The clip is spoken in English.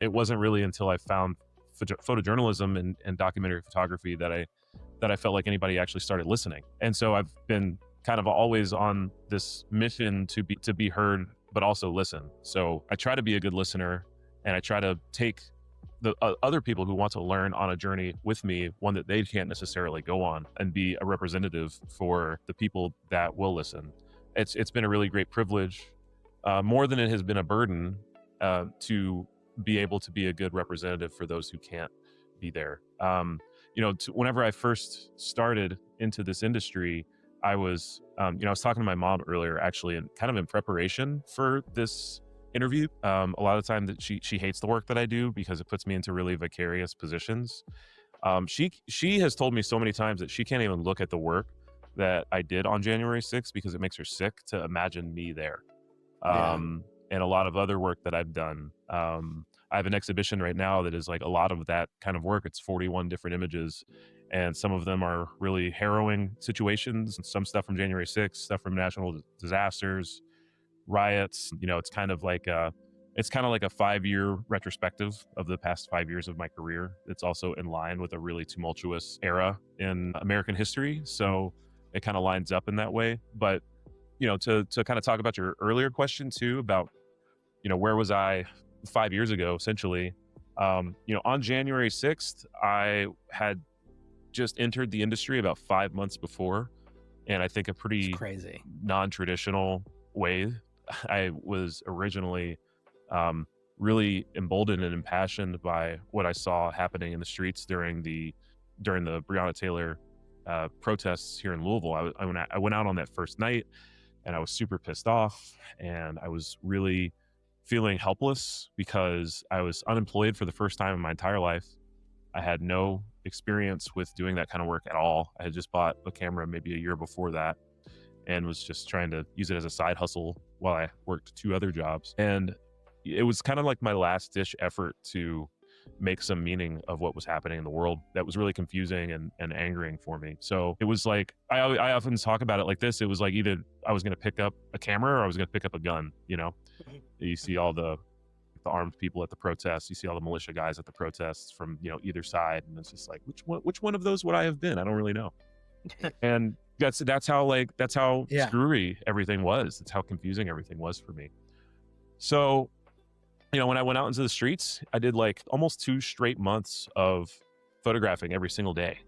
it wasn't really until I found photojournalism and documentary photography that I felt like anybody actually started listening. And so I've been kind of always on this mission to be heard, but also listen. So I try to be a good listener, and I try to take the other people who want to learn on a journey with me, one that they can't necessarily go on, and be a representative for the people that will listen. It's been a really great privilege, more than it has been a burden, to be able to be a good representative for those who can't be there. Whenever I first started into this industry, I was talking to my mom earlier, actually, and kind of in preparation for this interview. A lot of the time that she hates the work that I do because it puts me into really vicarious positions. She has told me so many times that she can't even look at the work that I did on January 6th because it makes her sick to imagine me there. Yeah. And a lot of other work that I've done. I have an exhibition right now that is like a lot of that kind of work. It's 41 different images, and some of them are really harrowing situations, and some stuff from January 6th, stuff from national disasters, riots. It's kind of like a 5-year retrospective of the past 5 years of my career. It's also in line with a really tumultuous era in American history. So it kind of lines up in that way. But, to kind of talk about your earlier question too, about, where was I 5 years ago, essentially. On January 6th, I had just entered the industry about 5 months before. And I think a It's pretty crazy. non-traditional way. I was originally really emboldened and impassioned by what I saw happening in the streets during the Breonna Taylor protests here in Louisville. I went out on that first night, and I was super pissed off, and I was really feeling helpless because I was unemployed for the first time in my entire life. I had no experience with doing that kind of work at all. I had just bought a camera maybe a year before that and was just trying to use it as a side hustle while I worked 2 other jobs. And it was kind of like my last ditch effort to make some meaning of what was happening in the world that was really confusing and angering for me. So it was like, I often talk about it like this. It was like either I was going to pick up a camera or I was going to pick up a gun. You see all the armed people at the protests. You see all the militia guys at the protests from, either side. And it's just like, which one of those would I have been? I don't really know. And that's how Yeah. screwy everything was. That's how confusing everything was for me. So, when I went out into the streets, I did like almost 2 straight months of photographing every single day.